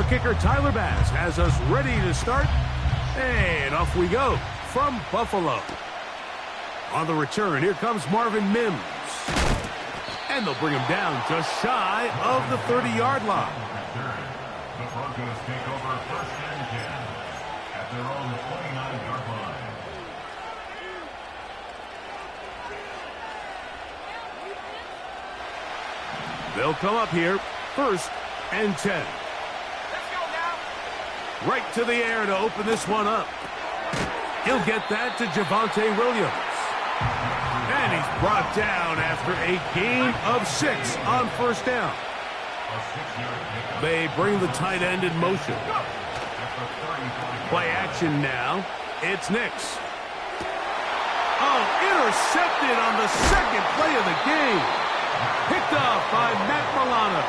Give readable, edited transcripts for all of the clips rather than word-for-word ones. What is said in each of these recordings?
The kicker, Tyler Bass, has us ready to start. And off we go from Buffalo. On the return, here comes Marvin Mims. And they'll bring him down just shy of the 30-yard line. The Broncos take over first and 10 at their own 29-yard line. They'll come up here, first and 10. Let's go now. Right to the air to open this one up. He'll get that to Javonte Williams. And he's brought down after a gain of 6 on first down. They bring the tight end in motion. Play action now. It's Nix. Oh, intercepted on the second play of the game. Picked up by Matt Milano.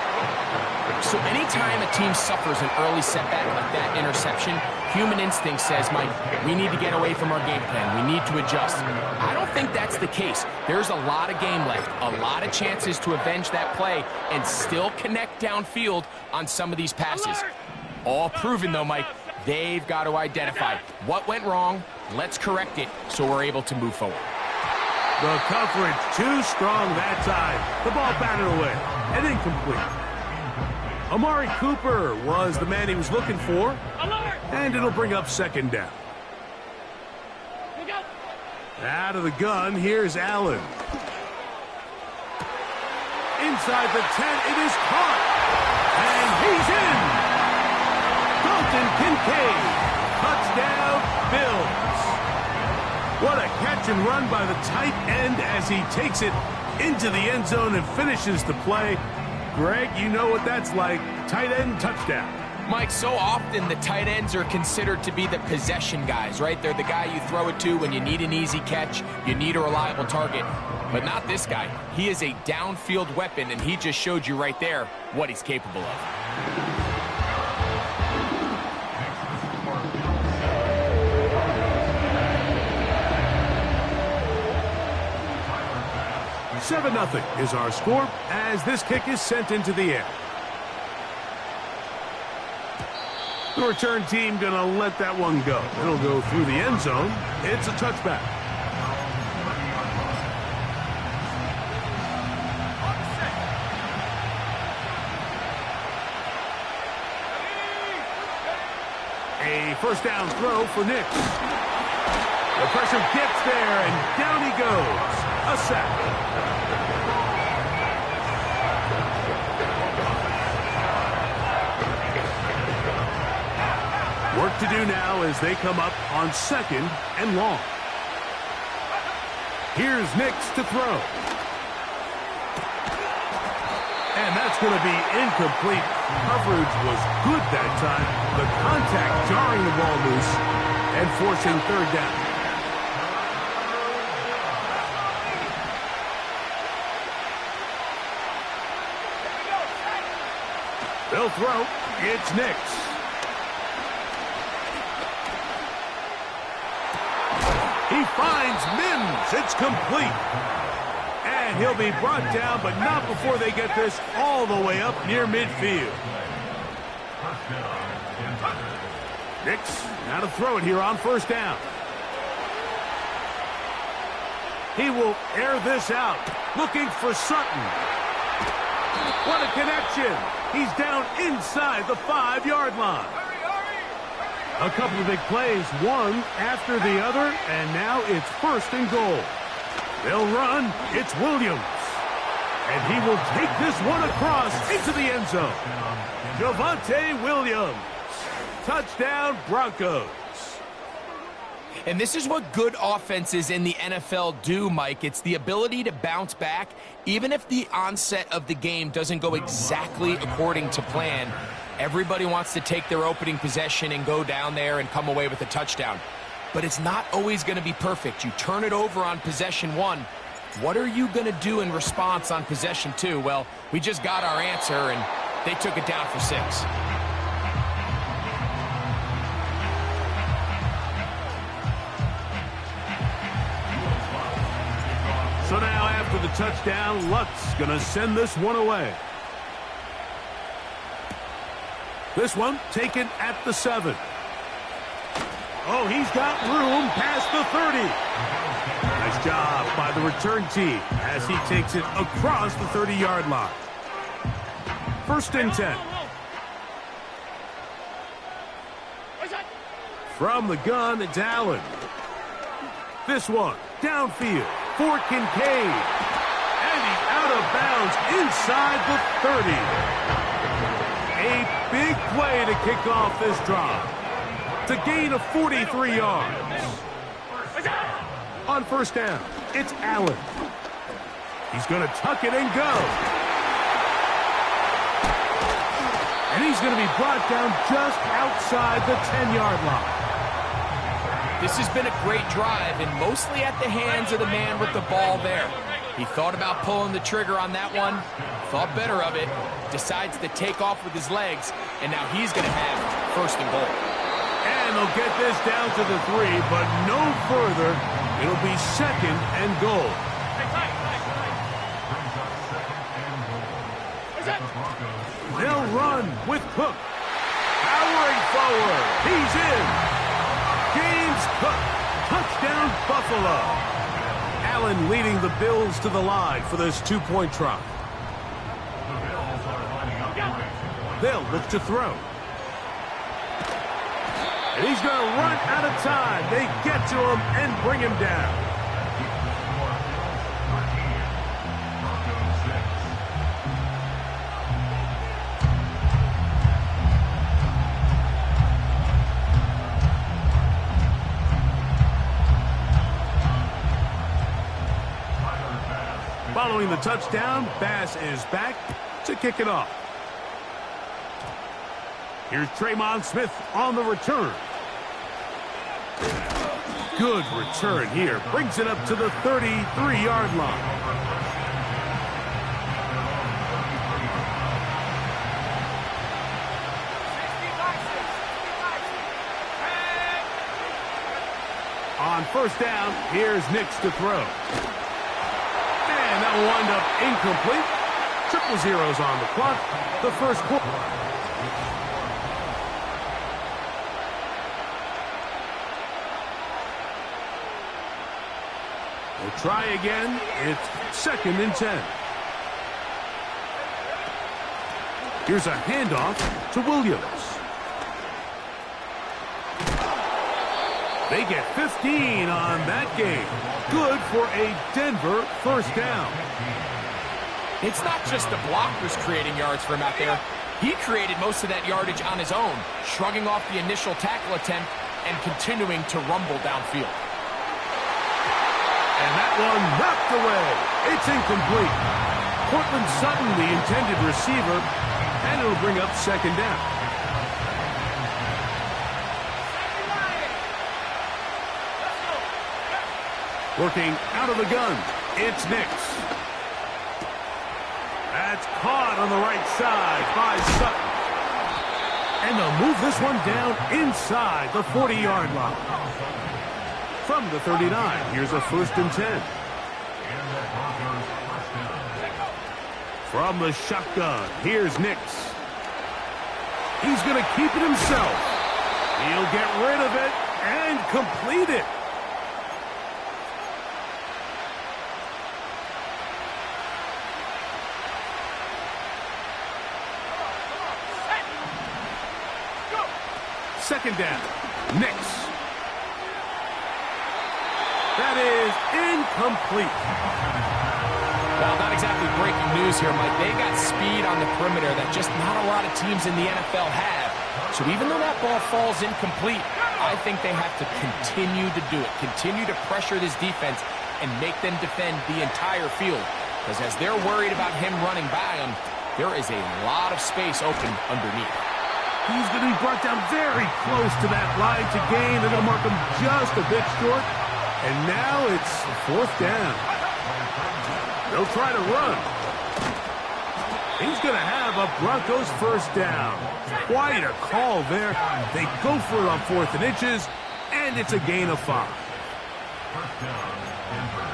So anytime a team suffers an early setback like that interception, human instinct says, Mike, we need to get away from our game plan. We need to adjust. I don't think that's the case. There's a lot of game left, a lot of chances to avenge that play and still connect downfield on some of these passes. All proven, though, Mike. They've got to identify what went wrong. Let's correct it so we're able to move forward. The coverage too strong that time. The ball batted away and incomplete. Amari Cooper was the man he was looking for. And it'll bring up second down. Out of the gun, here's Allen. Inside the 10, it is caught. And he's in. Dalton Kincaid. Touchdown, Bills. What a catch and run by the tight end as he takes it into the end zone and finishes the play. Greg, you know what that's like. Tight end touchdown. Mike, so often the tight ends are considered to be the possession guys, right? They're the guy you throw it to when you need an easy catch, you need a reliable target. But not this guy. He is a downfield weapon, and he just showed you right there what he's capable of. 7-0 is our score as this kick is sent into the air. The return team going to let that one go. It'll go through the end zone. It's a touchback. A first down throw for Nix. The pressure gets there, and down he goes. A sack. Work to do now as they come up on second and long. Here's Nix to throw. And that's going to be incomplete. Coverage was good that time. The contact jarring the ball loose and forcing third down. They'll throw. It's Nix. He finds Mims. It's complete. And he'll be brought down, but not before they get this all the way up near midfield. Nix now to throw it here on first down. He will air this out, looking for Sutton. What a connection. He's down inside the 5-yard line. A couple of big plays, one after the other, and now it's first and goal. They'll run. It's Williams. And he will take this one across into the end zone. Javonte Williams. Touchdown, Broncos. And this is what good offenses in the NFL do, Mike. It's the ability to bounce back, even if the onset of the game doesn't go exactly according to plan. Everybody wants to take their opening possession and go down there and come away with a touchdown. But it's not always going to be perfect. You turn it over on possession 1. What are you going to do in response on possession 2? Well, we just got our answer, and they took it down for 6. So now after the touchdown, Lutz going to send this one away. This one taken at the 7. Oh, he's got room past the 30. Nice job by the return team as he takes it across the 30-yard line. 1st and 10. From the gun, it's Allen. This one downfield for Kincaid. And he's out of bounds inside the 30. A big play to kick off this drive. To gain of 43 yards. On 1st down, it's Allen. He's going to tuck it and go. And he's going to be brought down just outside the 10-yard line. This has been a great drive, and mostly at the hands of the man with the ball there. He thought about pulling the trigger on that one, thought better of it, decides to take off with his legs, and now he's going to have 1st and goal. And they'll get this down to the 3, but no further. It'll be 2nd and goal. They'll run with Cook. Powering forward. He's in. James Cook. Touchdown, Buffalo. Allen leading the Bills to the line for this 2-point try. They'll look to throw. And he's going to run out of time. They get to him and bring him down. Following the touchdown, Bass is back to kick it off. Here's Tremon Smith on the return. Good return here. Brings it up to the 33-yard line. On 1st down, here's Nix to throw. And that will wind up incomplete. 0-0s on the clock. The 1st quarter. We'll try again. It's 2nd and 10. Here's a handoff to Williams. They get 15 on that game. Good for a Denver 1st down. It's not just the blockers creating yards for him out there. He created most of that yardage on his own, shrugging off the initial tackle attempt and continuing to rumble downfield. And that one knocked away. It's incomplete. Cortland Sutton, the intended receiver, and it'll bring up 2nd down. Working out of the gun, it's Nix. That's caught on the right side by Sutton. And they'll move this one down inside the 40-yard line. From the 39, here's a 1st and 10. From the shotgun, here's Nix. He's going to keep it himself. He'll get rid of it and complete it. Second down, Nix. That is incomplete. Well, not exactly breaking news here, Mike. They got speed on the perimeter that just not a lot of teams in the NFL have. So even though that ball falls incomplete, I think they have to continue to do it. Continue to pressure this defense and make them defend the entire field. Because as they're worried about him running by them, there is a lot of space open underneath. He's going to be brought down very close to that line to gain. They're going to mark him just a bit short. And now it's 4th down. They'll try to run. He's going to have a Broncos 1st down. Quite a call there. They go for it on 4th and inches, and it's a gain of 5. 1st down, Denver.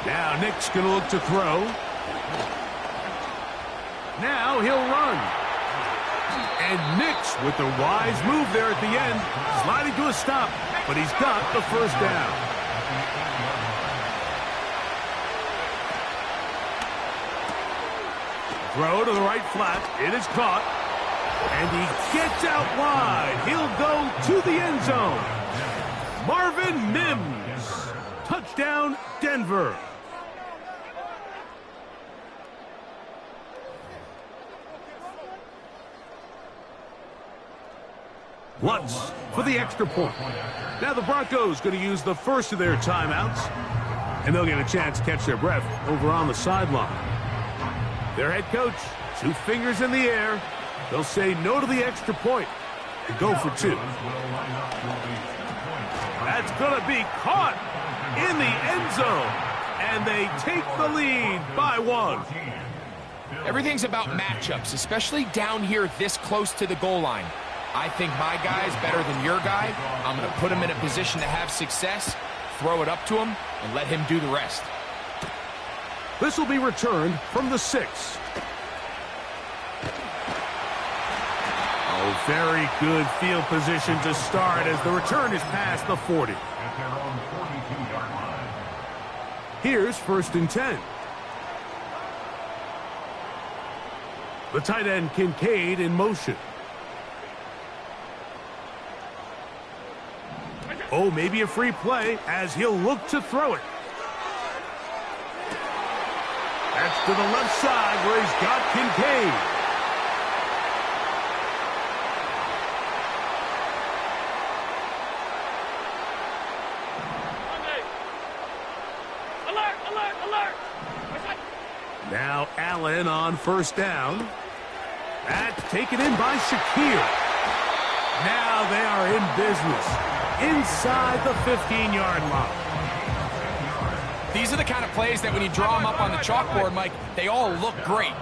Now Nick's going to look to throw. Now he'll run. And Nick's with the wise move there at the end, sliding to a stop, but he's got the first down. Throw to the right flat. It is caught. And he gets out wide. He'll go to the end zone. Marvin Mims. Touchdown, Denver. Lutz for the extra point. Now the Broncos going to use the first of their timeouts, and they'll get a chance to catch their breath over on the sideline. Their head coach, 2 fingers in the air. They'll say no to the extra point and go for 2. That's going to be caught in the end zone, and they take the lead by 1. Everything's about matchups, especially down here this close to the goal line. I think my guy's better than your guy. I'm going to put him in a position to have success, throw it up to him, and let him do the rest. This will be returned from the 6. Oh, very good field position to start as the return is past the 40. Here's 1st and 10. The tight end Kincaid in motion. Oh, maybe a free play as he'll look to throw it. That's to the left side where he's got Kincaid. Alert, alert, alert. Now Allen on 1st down. That's taken in by Shakir. Now they are in business inside the 15-yard line. These are the kind of plays that when you draw them up on the chalkboard, Mike, they all look great.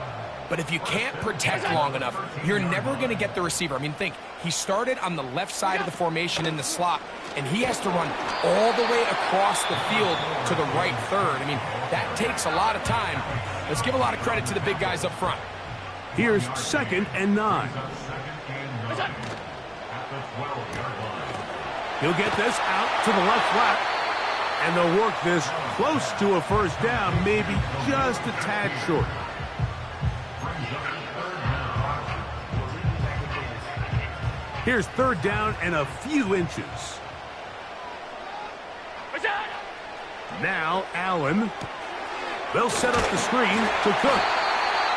But if you can't protect long enough, you're never going to get the receiver. I mean, think, he started on the left side of the formation in the slot, and he has to run all the way across the field to the right third. I mean, that takes a lot of time. Let's give a lot of credit to the big guys up front. Here's 2nd and 9. He'll get this out to the left flat, and they'll work this close to a 1st down, maybe just a tad short. Here's 3rd down and a few inches. Now Allen. They'll set up the screen to Cook.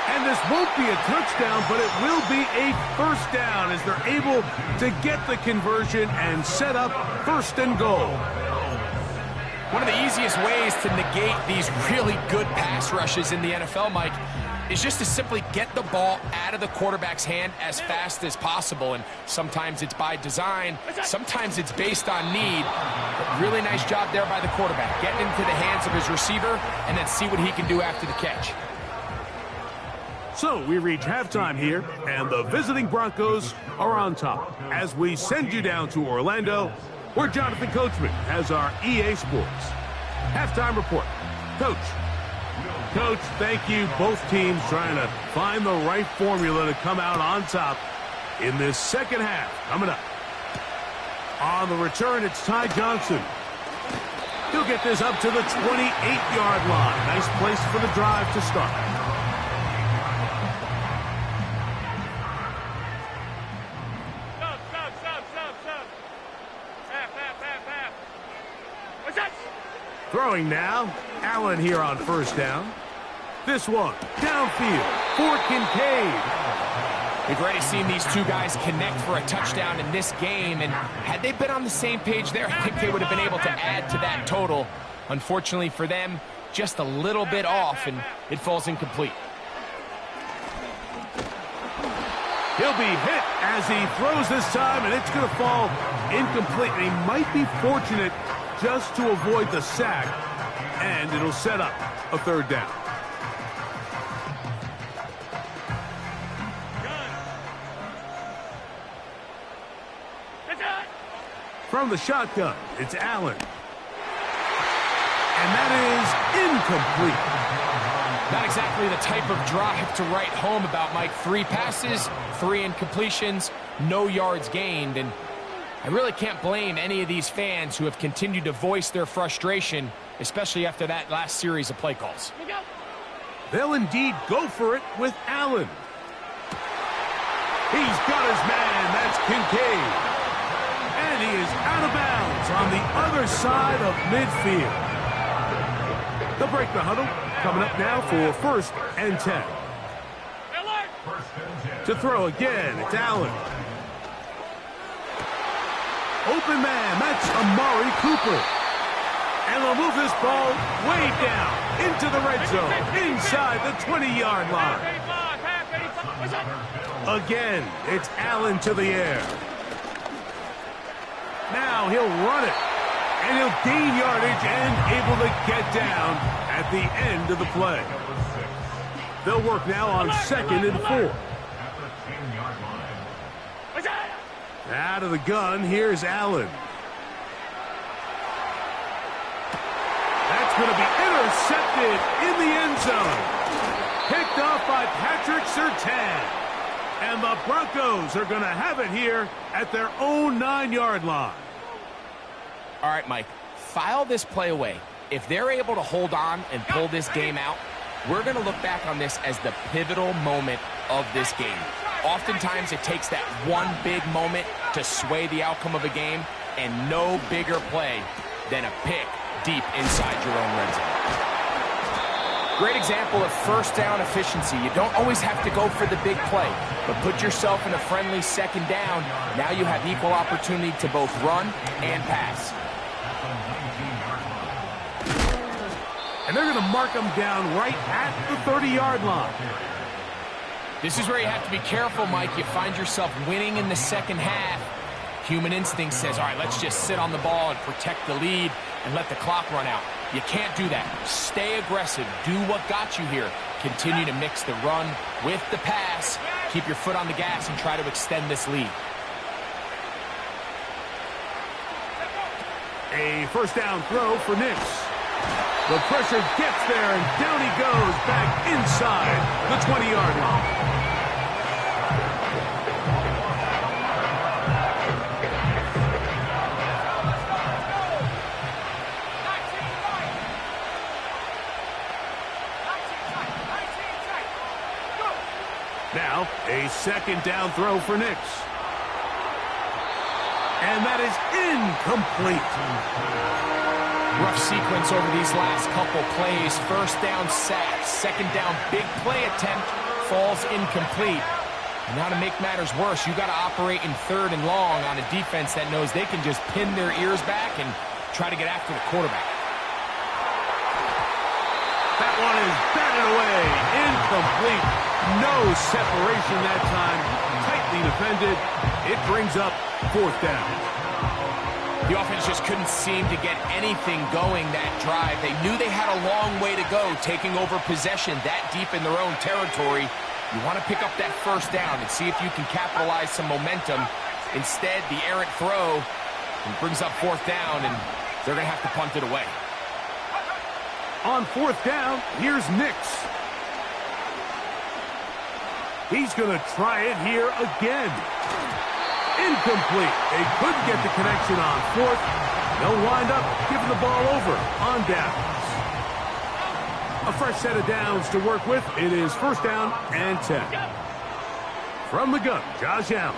And this won't be a touchdown, but it will be a 1st down as they're able to get the conversion and set up 1st and goal. One of the easiest ways to negate these really good pass rushes in the NFL, Mike, is just to simply get the ball out of the quarterback's hand as fast as possible. And sometimes it's by design, sometimes it's based on need. But really nice job there by the quarterback, getting into the hands of his receiver and then see what he can do after the catch. So we reach halftime here, and the visiting Broncos are on top as we send you down to Orlando, where Jonathan Coachman has our EA Sports halftime report. Coach, thank you. Both teams trying to find the right formula to come out on top in this 2nd half. Coming up. On the return, it's Ty Johnson. He'll get this up to the 28-yard line. Nice place for the drive to start. Throwing now. Allen here on 1st down. This one, downfield for Kincaid. We've already seen these two guys connect for a touchdown in this game, and had they been on the same page there, I think they would have been able to add to that total. Unfortunately for them, just a little bit off, and it falls incomplete. He'll be hit as he throws this time, and it's going to fall incomplete. And he might be fortunate just to avoid the sack, and it'll set up a 3rd down. From the shotgun, it's Allen. And that is incomplete. Not exactly the type of drive to write home about, Mike. 3 passes, 3 incompletions, no yards gained. And I really can't blame any of these fans who have continued to voice their frustration, especially after that last series of play calls. They'll indeed go for it with Allen. He's got his man. That's Kincaid. And he is out of bounds on the other side of midfield. They'll break the huddle. Coming up now for 1st and 10. To throw again, it's Allen. Open man, that's Amari Cooper. And they'll move this ball way down into the red zone, inside the 20-yard line. Again, it's Allen to the air. Now he'll run it. And he'll gain yardage and able to get down at the end of the play. They'll work now on 2nd and 4. Out of the gun, here's Allen. That's going to be intercepted in the end zone. Picked off by Patrick Surtain. And the Broncos are going to have it here at their own 9-yard line. All right, Mike, file this play away. If they're able to hold on and pull this game out, we're going to look back on this as the pivotal moment of this game. Oftentimes, it takes that one big moment to sway the outcome of a game, and no bigger play than a pick deep inside your own red zone. Great example of 1st down efficiency. You don't always have to go for the big play, but put yourself in a friendly 2nd down. Now you have equal opportunity to both run and pass. And they're going to mark them down right at the 30-yard line. This is where you have to be careful, Mike. You find yourself winning in the 2nd half. Human instinct says, all right, let's just sit on the ball and protect the lead and let the clock run out. You can't do that. Stay aggressive. Do what got you here. Continue to mix the run with the pass. Keep your foot on the gas and try to extend this lead. A 1st down throw for Nix. The pressure gets there, and down he goes back inside the 20-yard line. Now, a 2nd down throw for Nix. And that is incomplete. Rough sequence over these last couple plays. 1st down sack, 2nd down big play attempt, falls incomplete. And now to make matters worse, you got to operate in 3rd and long on a defense that knows they can just pin their ears back and try to get after the quarterback. That one is batted away, incomplete. No separation that time, tightly defended. It brings up 4th down. The offense just couldn't seem to get anything going that drive. They knew they had a long way to go, taking over possession that deep in their own territory. You want to pick up that 1st down and see if you can capitalize some momentum. Instead, the errant throw brings up 4th down, and they're going to have to punt it away. On 4th down, here's Nix. He's going to try it here again. Incomplete. They couldn't get the connection on 4th. They'll wind up giving the ball over on downs. A fresh set of downs to work with. It is 1st down and 10. From the gun, Josh Allen.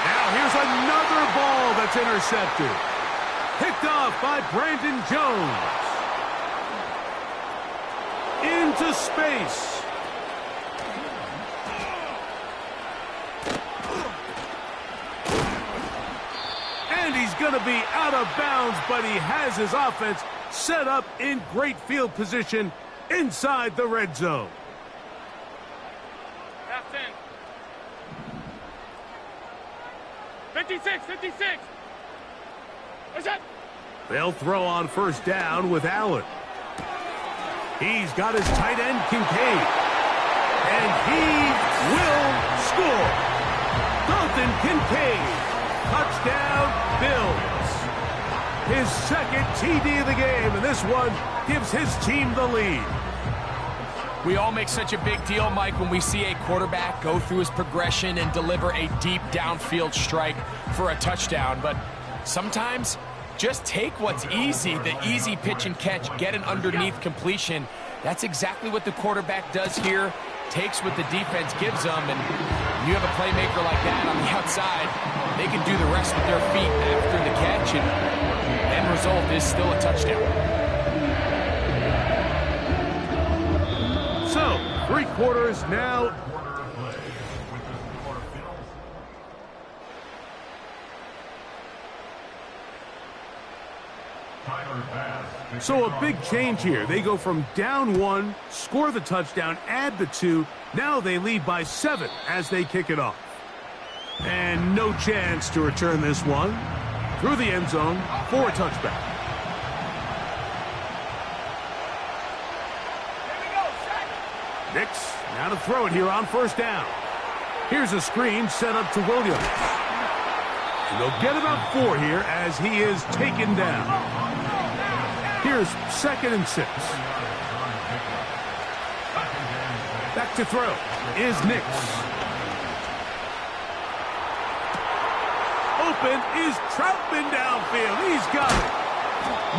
Now here's another ball that's intercepted. Picked off by Brandon Jones. Into space. And he's going to be out of bounds, but he has his offense set up in great field position inside the red zone. Half 10. 56, 56. What's up? They'll throw on 1st down with Allen. He's got his tight end, Kincaid. And he will score. Dalton Kincaid. Touchdown, Bills. His second TD of the game, and this one gives his team the lead. We all make such a big deal, Mike, when we see a quarterback go through his progression and deliver a deep downfield strike for a touchdown. But sometimes, just take what's easy, the easy pitch and catch, get an underneath completion. That's exactly what the quarterback does here. Takes what the defense gives them, and when you have a playmaker like that on the outside, they can do the rest with their feet after the catch, and the end result is still a touchdown. So, 3 quarters now. So a big change here. They go from down 1, score the touchdown, add the 2. Now they lead by 7 as they kick it off. And no chance to return this one. Through the end zone for a touchback. Nix, now to throw it here on first down. Here's a screen set up to Williams. And they'll get about 4 here as he is taken down. Here's 2nd and 6. Back to throw is Nix. Open is Troutman downfield. He's got it.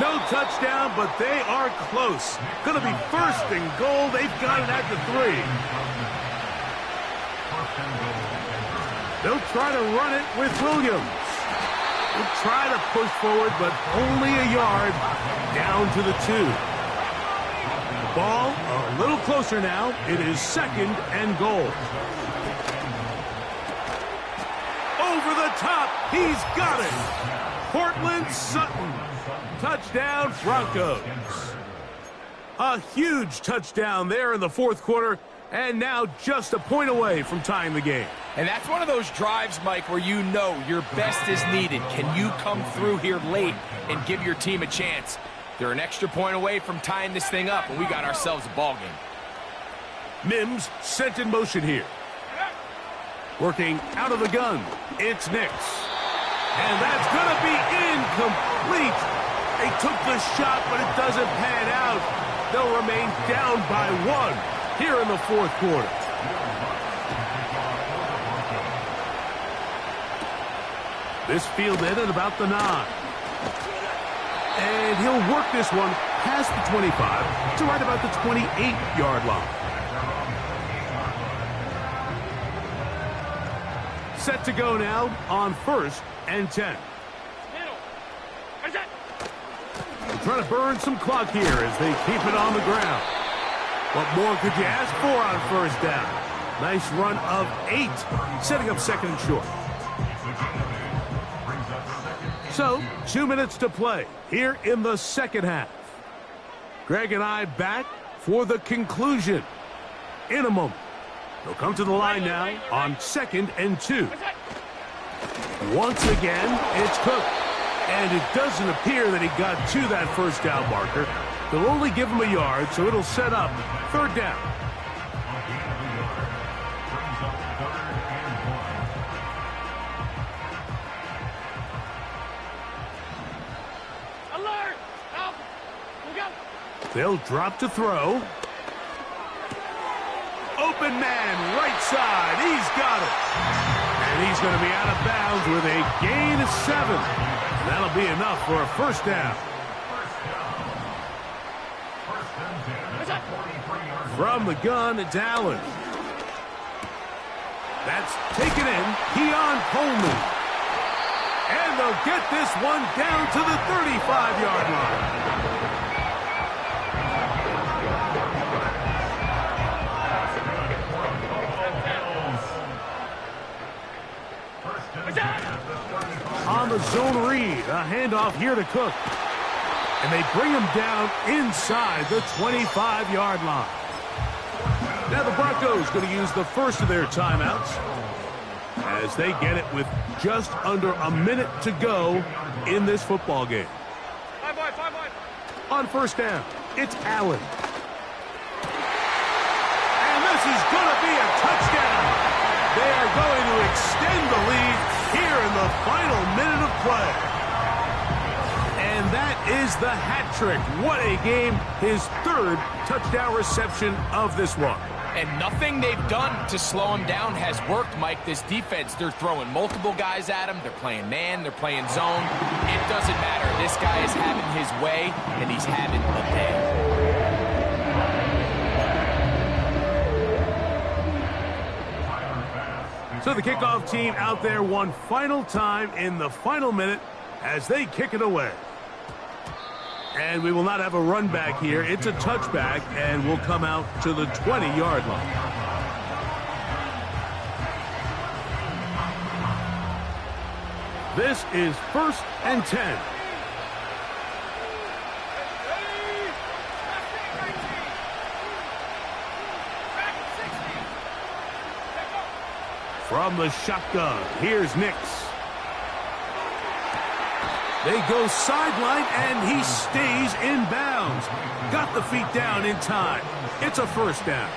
No touchdown, but they are close. Going to be 1st and goal. They've got it at the 3. They'll try to run it with Williams. They'll try to push forward, but only a yard down to the 2. Ball a little closer now. It is 2nd and goal. Over the top. He's got it. Cortland Sutton. Touchdown, Broncos. A huge touchdown there in the 4th quarter, and now just a point away from tying the game. And that's one of those drives, Mike, where you know your best is needed. Can you come through here late and give your team a chance? They're an extra point away from tying this thing up, and we got ourselves a ball game. Mims sent in motion here. Working out of the gun, it's Nix. And that's going to be incomplete. They took the shot, but it doesn't pan out. They'll remain down by 1 here in the 4th quarter. This fielded at about the 9. And he'll work this one past the 25 to right about the 28-yard line. Set to go now on 1st and 10. Trying to burn some clock here as they keep it on the ground. What more could you ask for on first down? Nice run of 8, setting up 2nd and short. So, 2 minutes to play here in the 2nd half. Greg and I back for the conclusion in a moment. They'll come to the line now on 2nd and 2. Once again, it's Cook. And it doesn't appear that he got to that first down marker. They'll only give him a yard, so it'll set up 3rd down. Alert! Help! Look out! They'll drop to throw. Open man, right side. He's got it. And he's going to be out of bounds with a gain of 7. That'll be enough for a 1st down. From the gun, it's Allen. That's taken in. Keon Coleman. And they'll get this one down to the 35-yard line. On the zone read, a handoff here to Cook. And they bring him down inside the 25-yard line. Now the Broncos going to use the first of their timeouts as they get it with just under a minute to go in this football game. 5 wide. On first down, it's Allen. And this is going to be a touchdown. They are going to extend the lead here in the final minute of play. And is the hat trick. What a game. His third touchdown reception of this one. And nothing they've done to slow him down has worked, Mike. This defense, they're throwing multiple guys at him. They're playing man. They're playing zone. It doesn't matter. This guy is having his way, and he's having the day. So the kickoff team out there one final time in the final minute as they kick it away. And we will not have a run back here. It's a touchback, and we'll come out to the 20-yard line. This is 1st and 10. From the shotgun, here's Nix. They go sideline, and he stays in bounds. Got the feet down in time. It's a first down.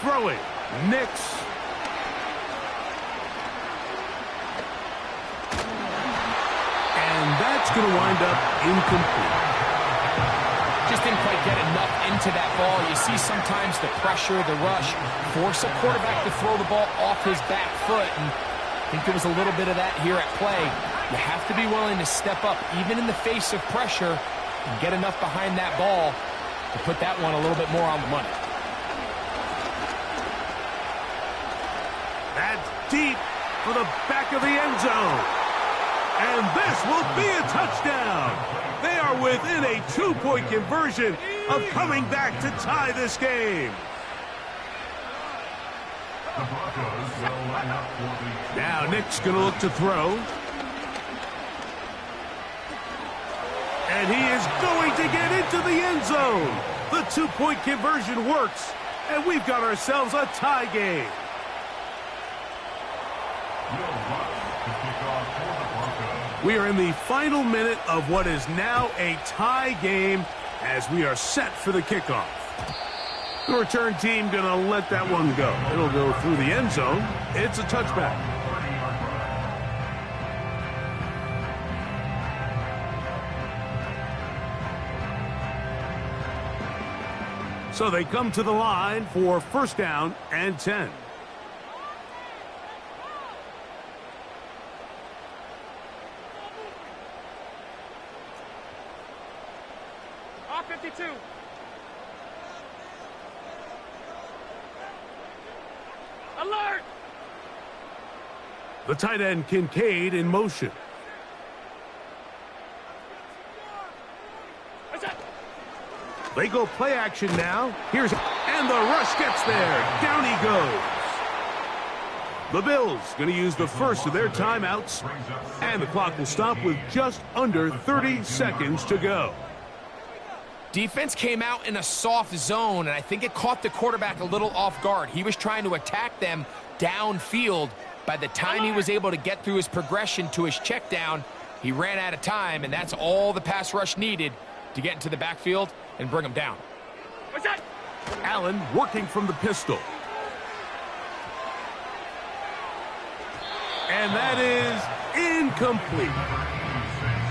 Throwing, Nix. That's going to wind up incomplete. Just didn't quite get enough into that ball. You see sometimes the pressure, the rush, force a quarterback to throw the ball off his back foot. And I think there was a little bit of that here at play. You have to be willing to step up, even in the face of pressure, and get enough behind that ball to put that one a little bit more on the money. That's deep for the back of the end zone. And this will be a touchdown. They are within a 2-point conversion of coming back to tie this game. Now Nick's going to look to throw. And he is going to get into the end zone. The 2-point conversion works. And we've got ourselves a tie game. We are in the final minute of what is now a tie game as we are set for the kickoff. The return team going to let that one go. It'll go through the end zone. It's a touchback. So they come to the line for 1st down and 10. Alert! The tight end Kincaid in motion. They go play action now. And the rush gets there. Down he goes. The Bills going to use the first of their timeouts. And the clock will stop with just under 30 seconds to go. Defense came out in a soft zone, and I think it caught the quarterback a little off guard. He was trying to attack them downfield. By the time he was able to get through his progression to his check down, he ran out of time, and that's all the pass rush needed to get into the backfield and bring him down. What's that? Allen working from the pistol. And that is incomplete.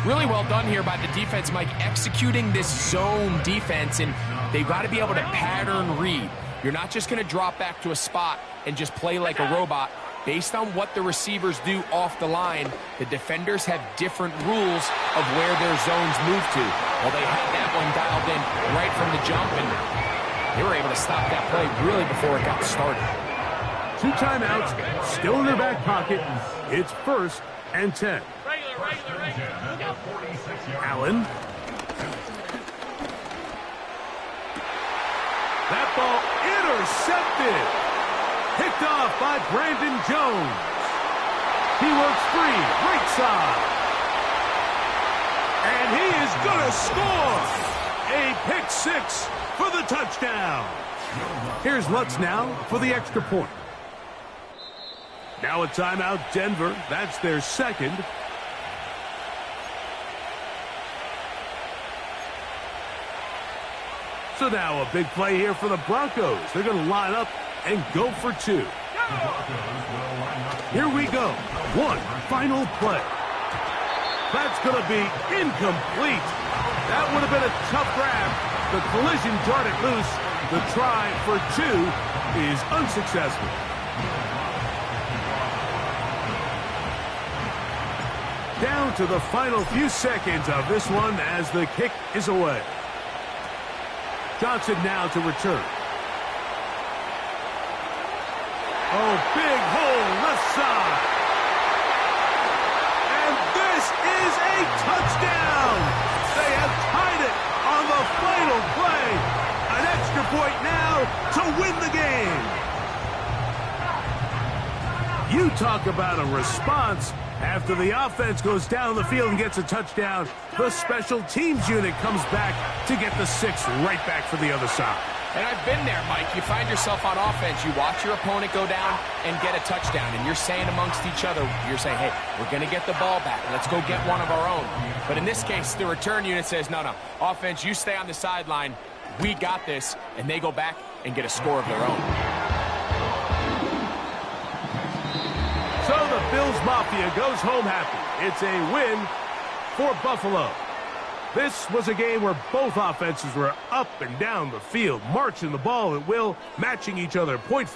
Really well done here by the defense, Mike, executing this zone defense, and they've got to be able to pattern read. You're not just going to drop back to a spot and just play like a robot. Based on what the receivers do off the line, the defenders have different rules of where their zones move to. Well, they had that one dialed in right from the jump, and they were able to stop that play really before it got started. 2 timeouts, still in their back pocket. It's 1st and 10. Allen. That ball intercepted. Picked off by Brandon Jones. He works free, right side. And he is going to score. A pick 6 for the touchdown. Here's Lutz now for the extra point. Now a timeout, Denver. That's their second. So now a big play here for the Broncos. They're going to line up and go for 2. Here we go. One final play. That's going to be incomplete. That would have been a tough grab. The collision darted loose. The try for 2 is unsuccessful. Down to the final few seconds of this one as the kick is away. Johnson now to return. Oh, big hole left side. And this is a touchdown. They have tied it on the final play. An extra point now to win the game. You talk about a response. After the offense goes down the field and gets a touchdown, the special teams unit comes back to get the 6 right back for the other side. And I've been there, Mike. You find yourself on offense, you watch your opponent go down and get a touchdown, and you're saying amongst each other, you're saying, hey, we're going to get the ball back. Let's go get one of our own. But in this case, the return unit says, no, offense, you stay on the sideline. We got this, and they go back and get a score of their own. So the Bills Mafia goes home happy. It's a win for Buffalo. This was a game where both offenses were up and down the field, marching the ball at will, matching each other point for